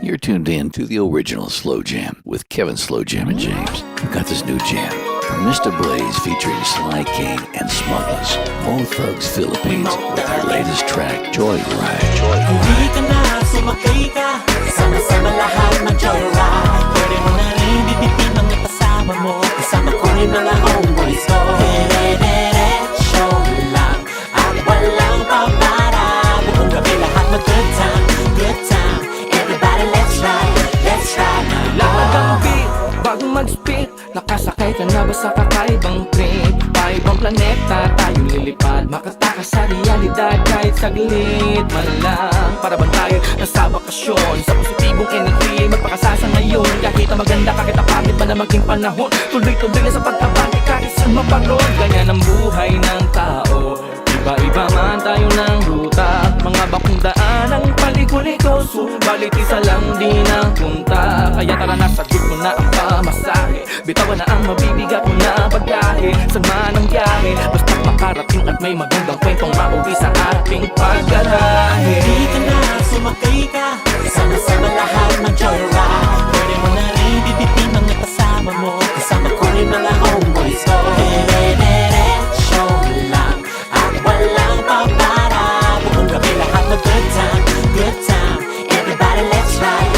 You're tuned in to the original Slow Jam with Kevin Slow Jam and James. We've got this new jam from Mr. Blaze featuring Sly King and Smugglers, Mo Thugs Philippines, with their latest track, Joyride. Hindi ka na, sumakay ka, sama-sama lahat mag-joyride. Pwede mo na rin bibitin ang kasama mo, kasama ko rin mga homeboys ko. Dire-diretso lang at walang papara, buong gabi lahat mag-good time, good time. Everybody let's ride now. Lagang beat, bago mag-speak, nakasakay ka na ba sa kakaibang trip? Paibang planeta, tayo lilipad, makatakas sa realidad kahit saglit man lang. Para bang tayo nasa bakasyon, sa positibong energy, magpakasasa ngayon. Kahit na maganda, kahit na pangit man na maging panahon, tuloy-tuloy na sa pagtabante kahit saan maparoon. Ganyan ang buhay ng tao, iba-iba man tayo ng ruta, mga bakong daan ang paliko-liko, subalit isa lang din ang punta. Kaya tara na, sagot mo na ang pamasahe, bitawan na ang mabibigat mo na pagkahe. Saan man ang biyahe, basta't makarating at may magandang kwentong mauwi sa ating paggarahe. Hindi ka na, sumakay ka, sama-sama lahat mag-joyride. Pwede mo na rin bibitin ang kasama mo, kasama ko rin mga homeboys ko. Dire-diretso lang at walang papara, buong gabi lahat mag-good time, good time. Everybody let's ride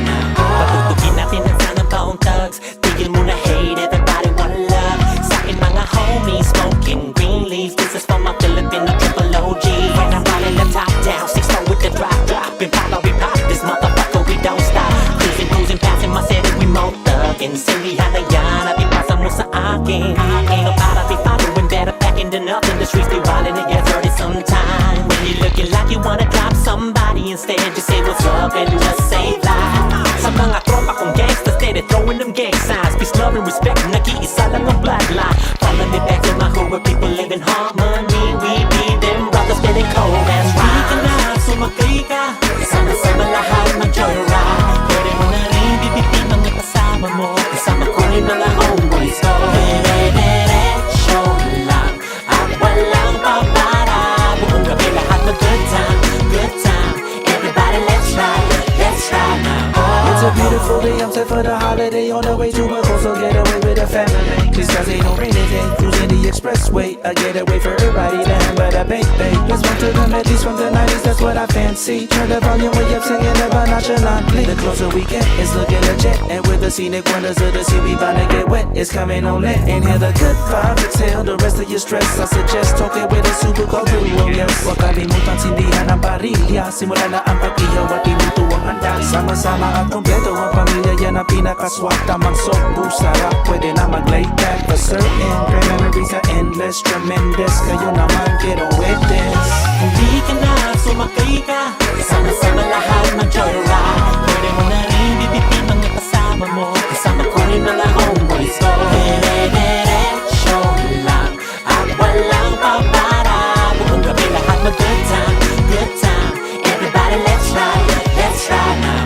now. Patutugin natin ang sanang taong thugs, tigil mo na hate, everybody wanna love. Sa akin mga homies, smoking green leaves, this is for my Filipino triple OG. When I'm riding the top down, 6-4 with the drop, Impala we pop, this motherfucker we don't stop. Cruising, passing my city, we mo thuggin'. Sindihan na yan at ipasa mo sa akin. Ain't no para be following, better packing than nothing. The streets be wildin', it gets dirty sometime. When you looking like you wanna drop somebody, instead just say what's up and just say that. Sa mga tropa kong gangsters, steady throwing them gang signs. Peace, love, and respect, nag-iisa lang ang bloodline. Follow me back to my hood where people live in harmony. We be them brothers getting cold, that's right. Hindi ka na, sumakay ka, sama-sama lahat mag-joyride. Pwede mo na rin bibitin ang kasama mo, kasama ko rin mga homeboys ko. Dire-diretso lang at walang papara, buong gabi lahat mag-good time, good time. Everybody let's ride now. It's a beautiful day, I'm set for the holiday. On the way to a coastal getaway with the family. These guys ain't no rainy day, cruising the expressway. A getaway for everybody, damn, but a baby. Let's run to the melodies from the 90s, that's what I fancy. Turn the volume way up, singing about nonchalantly. The closer we get, it's looking legit. And with the scenic wonders of the sea, we bound to get wet. It's coming on lit. Inhale the good vibes, exhale the rest of your stress. I suggest talking with a super cold duo, yes. Huwag kalimutan sindihan ang barilya. Simula na ang pag-ihaw at iluto ang handa. Sama-sama at kompleto ang pamilya, yan ang pinakaswak. Tamang sobo, sarap, pwede na mag-lay back. For certain, great memories are endless, tremendous. Kayo naman, get on with this. Hindi ka na, sumakay ka, sama-sama lahat mag-joyride. Pwede mo na rin bibitin ang kasama mo, kasama ko rin mga homeboys ko. Dire-diretso lang at walang papara, buong gabi lahat mag-good time, good time. Everybody let's ride now.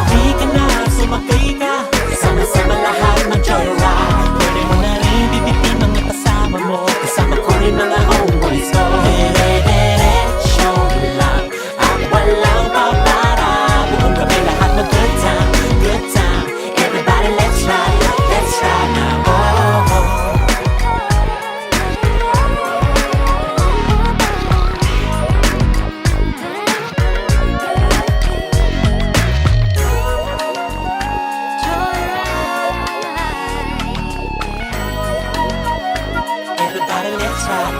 Hindi ka na, sumakay ka, sama-sama lahat mag-joyride. Pwede mo na rin bibitin ang kasama mo, kasama ko rin mga homeboys ko. Dire-diretso lang at walang papara, buong gabi lahat mag-good time, good time. Everybody let's ride now. Everybody let's ride.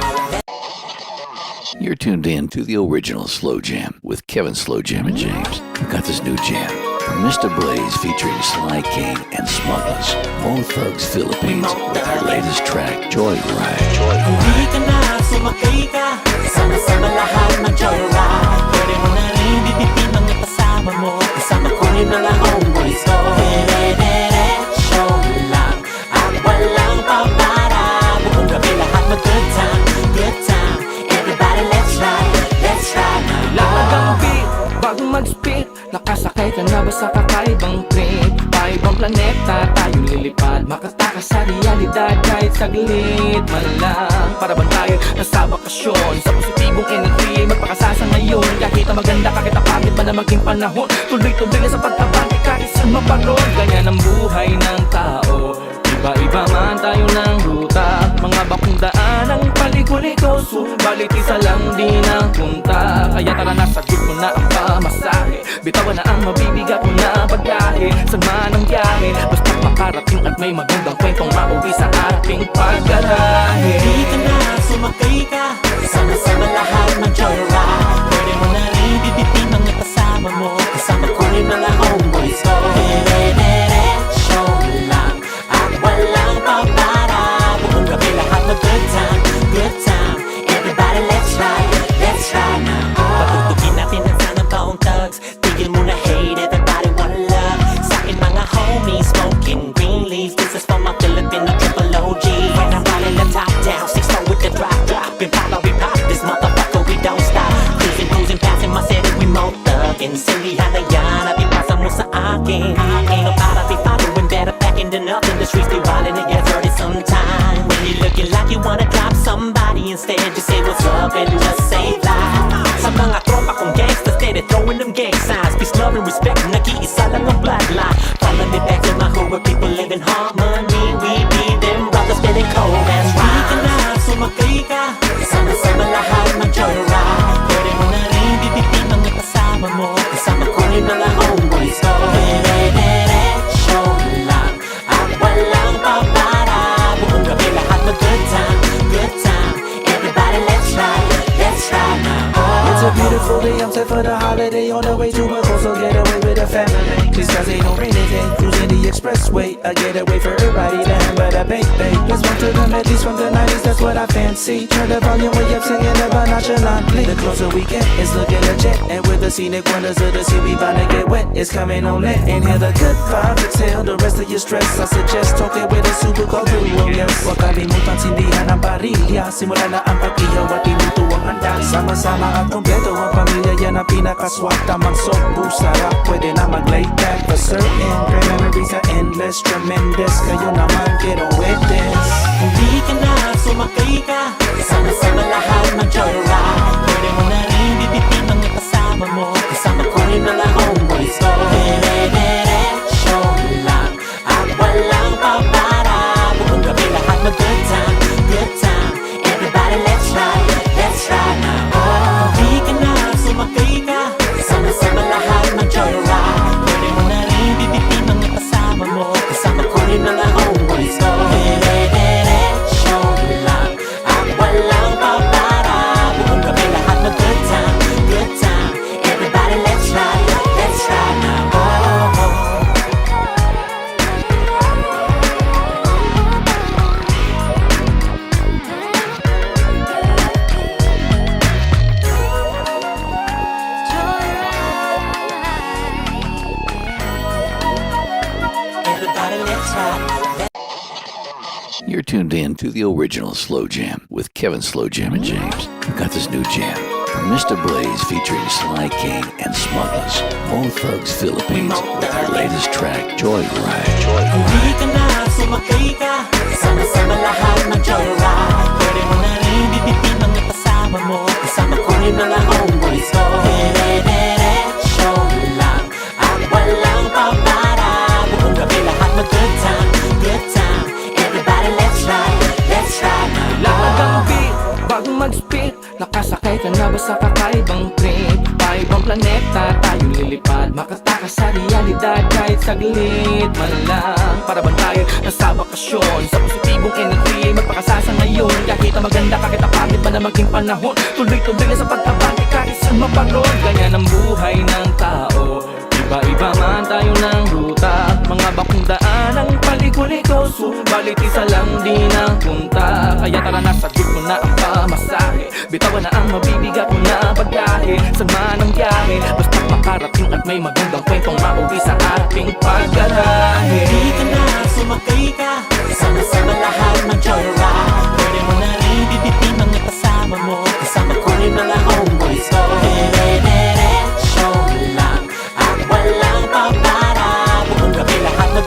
You're tuned in to the original Slow Jam with Kevin Slow Jam and James. We've got this new jam from Mr. Blaze featuring Sly King and Smugglers, Mo Thugs Philippines, with their latest track, Joyride. Hindi ka na, sumakay ka, sama-sama lahat mag-joyride. Pwede mo na rin bibitin ang kasama mo, kasama ko rin mga homeboys ko. Dire-diretso lang at walang papara, buong gabi lahat mag-good time, good time. Everybody let's ride now. Lagang beat, bago mag-speak, nakasakay ka na ba sa kakaibang trip? paibang planeta tayong lilipad, makatakas sa realidad kahit saglit man lang. Para bang tayo nasa bakasyon, sa positibong energy magpakasasa ngayon. Kahit na maganda, kahit na pangit man na maging panahon, tuloy-tuloy na sa pagtabante kahit saan maparoon. Ganyan ang buhay ng tao, iba-iba man tayo ng ruta, mga bakong daan ang paliko-liko, subalit isa lang din ang punta. Kaya tara na, sagot mo na ang pamasahe, bitawan na ang mabibigat mo na bagahe. Saan man ang biyahe, basta't makarating at may magandang kwentong mauwi sa ating paggarahe. Hindi ka na, sumakay ka, sama-sama lahat ng joyride. Pwede mo na rin bibitin mga kasama mo, kasama ko rin mga homeboys ko. Dire-diretso lang at walang papara, buong gabi lahat na good time, good time. Everybody let's ride now. Patutukin natin ang sanang taong thugs, tigil mo na hate, everybody wanna love. Sa akin mga homies, smoking green leaves, this is for my Filipino triple OG. When I'm riding the top down, 6-4 with the drop. We pop this motherfucker, we don't stop. Cruising, passing my city, we mo thuggin'. Sindihan na yan, at ipasa mo sa akin. Ain't nobody following, better packing than up in the streets, they wildin', it gets dirty sometime. When you looking like you wanna drop somebody, instead just say what's up and just say live. Sa mga tropa kong gangsters, steady throwing them gang signs. Peace, love, and respect, nag-iisa lang ang bloodline. Follow me back to my hood where people live in harmony. We be them brothers spinning cold as rhymes. Hindi ka na, sumakay ka, sama-sama lahat ng joyride. Pwede mo na rin bibitin mga kasama mo, kasama ko rin mga homeboys ko. Dire-diretso lang at walang papara, buong gabi lahat na good time, good time. Everybody let's ride now. It's a beautiful day, I'm set for the holiday. On the way to a coastal getaway with the family. Cause ain't no rainy day, cruising the expressway. A getaway for everybody, the hamburger baby. Let's walk to the Medleys from the 90s, that's what I fancy. Turn the volume way up, singing about nonchalantly. The closer we get, it's looking legit. And with the scenic wonders of the sea, we bound to get wet. It's coming on lit. Inhale the good vibes, exhale the rest of your stress. I suggest talking with a super cool duo, yes. Huwag kalimutan sindihan ang parilya. Simula na ang pag-ihaw at iluto ang handa. Sama-sama at kompleto ang pamilya, yan ang pinakaswak. Tamang sobu, sarap, pwede na mag-lay back. For certain, great memories are endless, tremendous. Kayo naman, get on with this. Hindi ka na, sumakay ka, sama-sama lahat ng joyride. Pwede mo na rin bibitin mga kasama mo, kasama ko rin mga homeboys ko. Dire-diretso lang at walang papara, buong gabi lahat na good time, good time. Everybody let's ride now. Hindi ka na, sumakay ka, sama-sama lahat ng joyride. Pwede mo na rin bibitin mga kasama mo, kasama ko rin mga homeboys ko. Dire-diretso lang at walang papara, buong gabi lahat na good time, good time. Everybody let's ride now. Everybody let's ride. You're tuned in to the original Slow Jam with Kevin Slow Jam and James. We've got this new jam from Mr. Blaze featuring Sly King and Smugglers, Mo Thugs Philippines, with their latest track, Joyride. Hindi ka na, sumakay ka, sama-sama lahat ng joyride. Pwede mo na rin bibitin mga kasama mo, kasama ko rin mga homeboys ko. Dire-diretso lang at walang papara, buong gabi lahat na good time, good time. Everybody let's ride now. Lahat ang beat, bago mag-spit, nakasakay ka na ba sa kakaibang trip? Paibang planeta tayong lilipad, makatakas sa realidad kahit saglit man lang. Para bang tayo nasa bakasyon, sa positibong energy magpakasasa ngayon. Kahit na maganda, kahit na pangit man na maging panahon, tuloy-tuloy na sa pagtabante kahit saan maparoon. Ganyan ang buhay ng tao, iba-iba man tayo ng ruta, mga bakong daan ang paliko-liko, subalit isa lang din ang punta. Kaya tara na, sagot mo na ang pamasahe, bitawan na ang mabibigat mo na bagahe. Saan man ang biyahe, basta't makarating at may magandang kwentong mauwi sa ating paggarahe. Hindi ka na, sumakay ka, sama-sama lahat ng joyride. Pwede mo na rin bibitin mga kasama mo, kasama ko rin mga homeboys ko. Dire-diretso lang at walang papara, buong gabi lahat na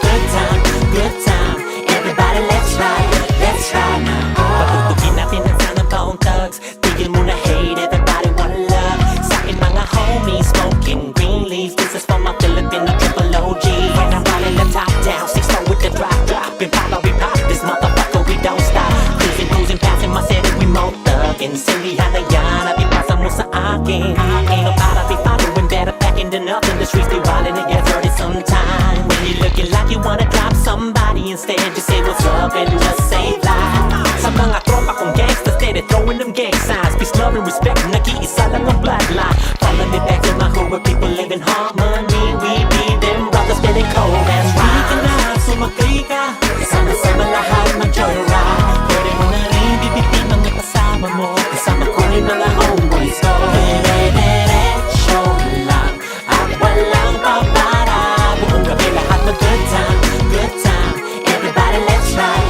packing to nothing. The streets be wild and it gets dirty sometimes. When you're looking like you wanna drop somebody, instead just say what's up and just save lives. Sa mga tropa kong gangsters, steady throwing them gang signs. Peace, love, and respect, nag-iisa lang ang bloodline. Follow me back to my hood where people live in harmony. We be them brothers spitting cold and rhymes. Hindi ka na sumakay ka, sama-sama lahat mag-joyride. Pwede mo na rin bibigyan mga kasama mo, kasama ko rin mga homeboys ko. Dire-diretso lang at walang papara. Buong gabi lahat mag-good time, good time. Everybody let's ride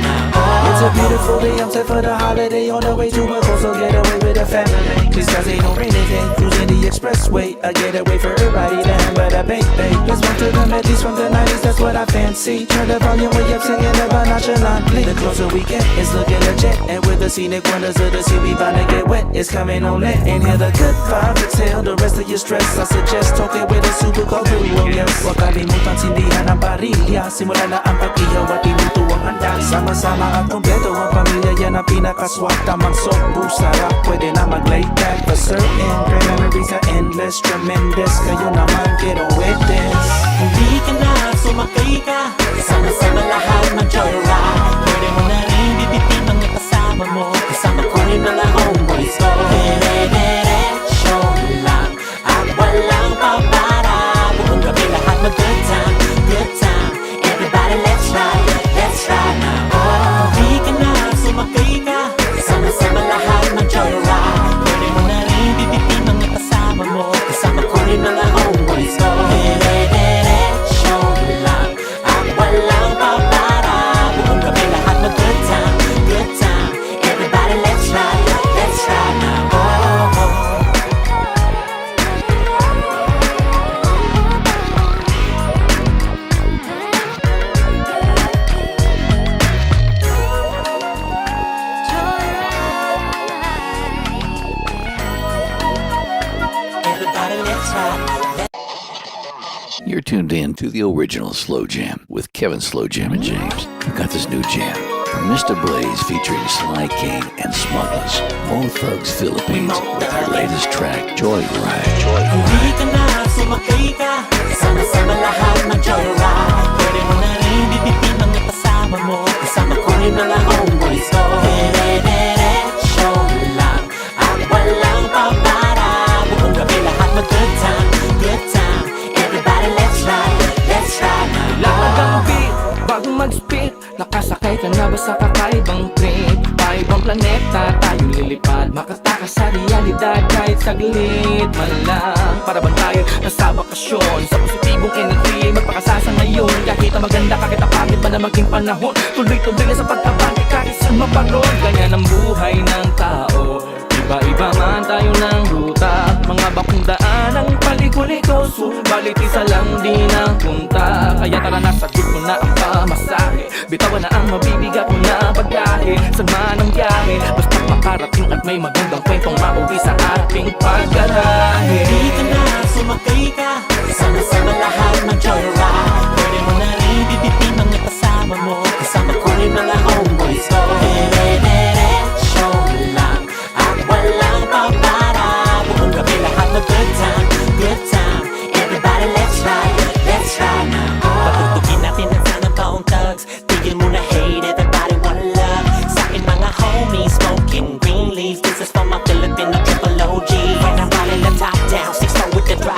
now. It's a beautiful day, I'm set for the holiday. On the way to a coastal getaway with the family. These skies ain't no rainy day. Cruising the expressway, a getaway for everybody. Damn, but I bake. Let's run to the melodies from the 90s, that's what I fancy. Turn the volume way up, singing about nonchalantly. The closer we get, it's looking legit. And with the scenic wonders of the sea, we bound to get wet. It's coming on lit. Inhale the good vibes, exhale the rest of your stress. I suggest talking with a super cold duo, yes. Huwag kalimutan sindihan ang parilya. Simula na ang pag-ihaw at iluto ang handa. Sama-sama at kompleto ang pamilya, yan ang pinakaswak. Tamang sobu, sarap, pwede na mag-lay back. For certain, great memories are endless, tremendous. Kayo naman, get on with this. Hindi ka na sumakay ka, sama-sama lahat mag-joyride. Pwede mo na rin bibigyan mga kasama mo, kasama ko rin mga homeboys ko. Dire-diretso lang at walang papara. Buong gabi lahat mag-good time, good time. Everybody let's ride now. Hindi ka na sumakay ka, sama-sama lahat mag-joyride. Pwede mo na rin bibigyan mga kasama mo, kasama ko rin mga homeboys ko. Dire-diretso lang at walang papara. Buong gabi lahat mag-good time, good time. Everybody let's ride now. Everybody let's ride. You're tuned in to the original Slow Jam with Kevin Slow Jam and James. We've got this new jam from Mr. Blaze featuring Sly King and Smugglers, Mo Thugs Philippines, with their latest track, Joyride. Hindi ka na sumakay ka, sama-sama lahat mag-joyride. Pwede mo na rin bibigyan mga kasama mo, kasama ko rin mga homeboys ko. Dire-diretso lang at walang papara. Buong gabi lahat mag-good time, good time. Everybody let's ride now. Kailangan ang beat bago mag-spit. Nakasakay ka na ba sa kakaibang trip? Paibang planeta tayong lilipad, makatakas sa realidad kahit saglit man lang. Para bang tayo nasa bakasyon, sa positibong energy magpakasasa ngayon. Kahit na maganda, kahit na pangit man na maging panahon, tuloy-tuloy na sa pagkabati kahit saan maparoon. Ganyan ang buhay ng tao, iba-iba man tayo ng ruta. Mga bakong daan ang paliko-liko, subalit isa lang din ang punta. Kaya tara na, sagot ko na ang pamasahe, bitawan na ang mabibigat mo na bagahe. Saan man ang biyahe, basta't makarating at may magandang kwentong mauwi sa ating paggarahe. Hindi ka na sumakay ka, sama-sama lahat mag-joyride. Pwede mo na rin bibigyan mga kasama mo, kasama ko rin mga homeboys ko. Dire-diretso lang at walang papara. Buong gabi lahat mag-good time, good time. Everybody let's ride now. Patutugin natin ang sanang taong thugs. Tigil mo na hate, everybody wanna love. Sa akin mga homies, smoking green leaves. This is for my Filipino triple OG. When I'm riding the top down, 6-4 with the drop.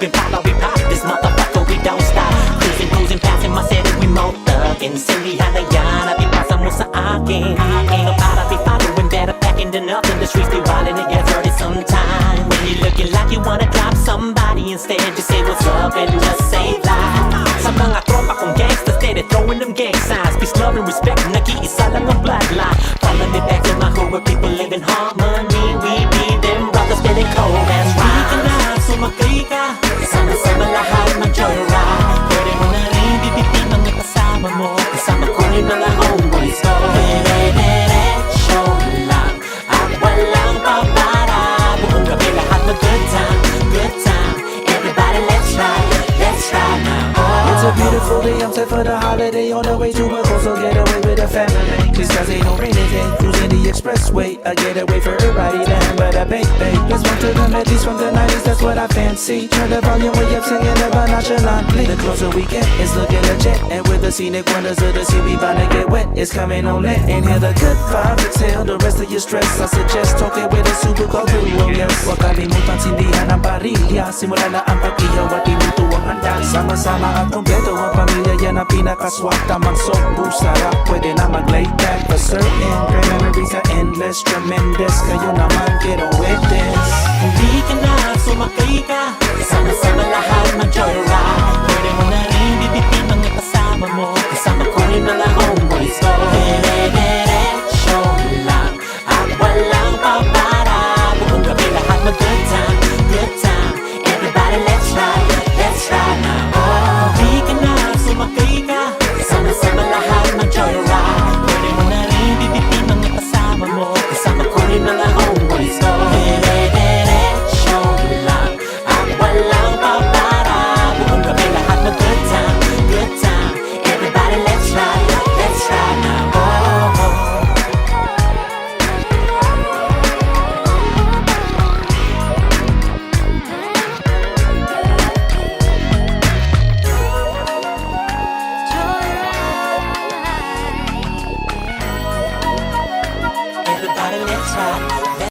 And we pop, this motherfucker, we don't stop. Cruising, passing my city, we mo thuggin'. Sindihan na yan, at ipasa mo sa akin. Ain't no para, be following, better packing to nothing. The streets be wild and it gets dirty sometimes. When you're looking like you wanna drop somebody, instead just say what's up and just save lives. Sa mga tropa kong gangsters, steady throwing them gang signs. Peace, love, and respect, nag-iisa lang ang bloodline. Follow me back to my hood where people live in harmony. We be them brothers spitting cold and rhymes. Hindi ka na sumakay ka, sama-sama lahat mag-joyride. Pwede mo na rin bibigyan mga kasama mo, kasama ko rin mga homeboys ko. Dire-diretso lang at walang papara. Buong gabi lahat mag-good time, good time. Everybody let's ride now. It's a beautiful beautiful day, I'm set for the holiday. On the way to a coastal getaway with the family. These skies ain't no rainy day. Cruising the expressway, a getaway for everybody. Damn, but a baby. Let's bump to the melodies from the 90s, that's what I fancy. Turn the volume way up, singing about nonchalantly. The closer we get, it's looking legit. And with the scenic wonders of the sea, we bound to get wet. It's coming on lit. Inhale the good vibes, exhale the rest of your stress. I suggest talking with a super cool duo, yes. Huwag kalimutan sindihan ang parilya. Simula na ang pag-ihaw at iluto ang handa. Sama-sama at kompleto ang pamilya, yan ang pinakaswak. Tamang sobo, sarap, pwede na mag-lay back. For certain, great memories are endless, tremendous. Kayo naman, get on with this. Hindi ka na sumakay ka, sama-sama lahat mag-joyride. Pwede mo na rin bibitin mga kasama mo, kasama ko rin mga homeboys ko. Dire-diretso lang at walang papara. Buong gabi lahat mag-good time, good time. Everybody let's ride now. Oh, hindi ka na sumakay ka, sama-sama lahat mag-joyride. Pwede mo na rin bibitin mga kasama mo, kasama ko rin mga homeboys ko. Dire-diretso lang at walang papara. Buong gabi lahat mag-good time, good time. Everybody let's ride now. Oh. Everybody let's ride.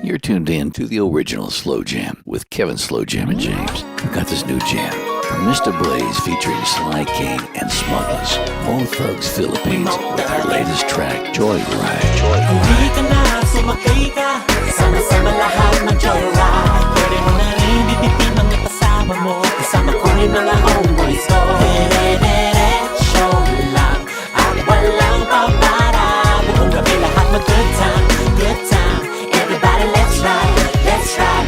You're tuned in to the original Slow Jam with Kevin Slow Jam and James. We've got this new jam from Mr. Blaze featuring Sly King and Smugglers, both thugs Philippines, with their latest track, Joyride. Hindi ka na sumakay ka, sama-sama lahat mag-joyride. Pwede mo na rin bibitin mga kasama mo, kasama ko rin mga homeboys ko. Dire-diretso lang at walang papara. Buong gabi lahat mag-good time, good time. Everybody let's ride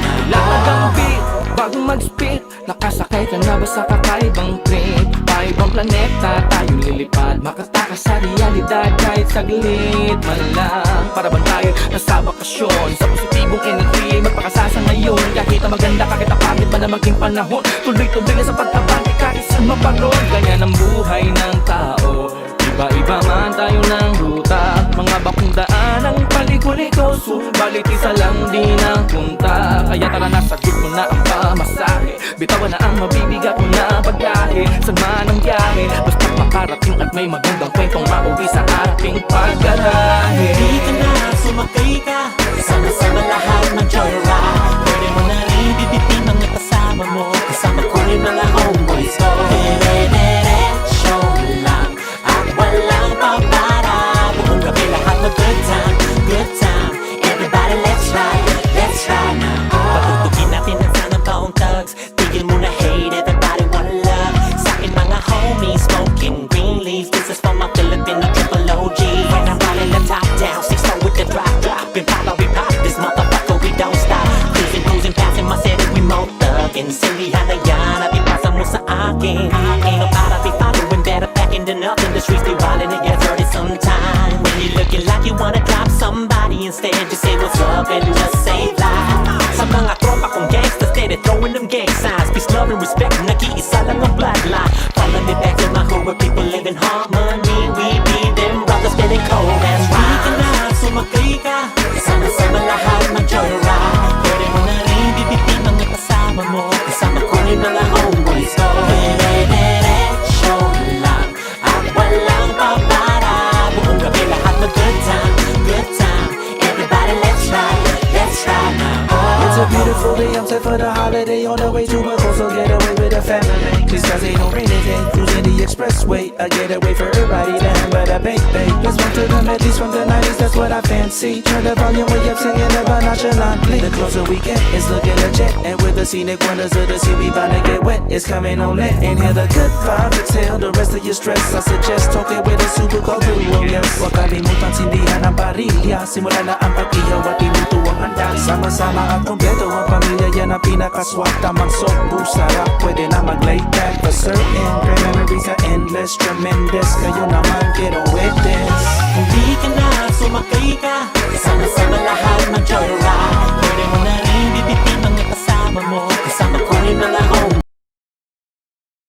now. Lahat ang beat, bagong mag-spit. Nakasakay ka na ba sa kakaibang trip? Paibang planeta, tayo lilipad. Makatakas sa realidad kahit saglit man lang. Para bang tayo nasa bakasyon, sa positibong energy magpakasasa ngayon. Kahit na maganda, kahit na pangit man na maging panahon, tuloy-tuloy na sa pagtabante kahit saan maparoon. Ganyan ang buhay ng tao, iba-iba man tayo ng ruta. Mga bakong daan ang paliko-liko, subalit isa lang din ang punta. Kaya tara na, sagot mo na ang pamasahe, bitawan na ang mabibigat mo na pagkahe. Saan man ang biyahe, basta't makarating at may magandang kwentong mauwi sa ating paggalahe. Hindi ka na sumakay ka, sama-sama lahat mag-joyride. Pwede mo na rin bibitin mga kasama mo, kasama ko rin mga homeboys ko. Dire-diretso lang at walang papara. Buong gabi lahat mag-good time, good time. Everybody let's ride now. Patutugin natin ang sanang taong thugs. Tigil mo na hate, everybody wanna love. Sa akin mga homies, smoking green leaves. This is for my Filipino triple OG. When I'm riding the top down, 6-4 with the drop. And we pop, this motherfucker, we don't stop. Cruising, passing my city, we mo thuggin'. Sindihan na yan, at ipasa mo sa akin. Ain't no para be following, better packing than up. In the streets, be wildin', it gets dirty sometime. When you looking like you wanna drop somebody, instead just say what's up and just say live. Sa mga tropa kong gangsters, steady throwing them gang signs. Peace, love, and respect, nag-iisa lang ang bloodline. Follow me back to my hood where people live in harmony. We be them brothers getting cold, that's right. Hindi ka na sumakay ka, sama-sama lahat mag-joyride. Pwede mo na rin bibitin mga kasama mo, kasama ko rin mga homeboys ko. Dire-diretso lang at walang papara. Buong gabi lahat mag-good time, good time. Everybody let's ride now. It's a beautiful day, I'm set for the holiday. On the way to a coastal getaway with the family. These skies ain't no rainy day. Cruising the expressway, a getaway for everybody. Damn, but a baby. Let's bump to the melodies from the 90s, that's what I fancy. Turn the volume way up, singing about nonchalantly. The closer we get, it's looking legit. And with the scenic wonders of the sea, we bound to get wet. It's coming on lit. Inhale the good vibes, exhale the rest of your stress. I suggest talking with a super cool duo, yes. Huwag kalimutan sindihan ang parilya. Simula na ang pag-ihaw at iluto ang handa. Sama-sama at kompleto ang pamilya, yan ang pinakaswak. Tamang sobo, sarap, pwede na mag-lay back. For certain, great memories are endless, tremendous. Kayo naman, get on with this. Hindi ka na sumakay ka, sama-sama lahat mag-joyride. Pwede mo na rin bibitin mga kasama mo, kasama ko rin mga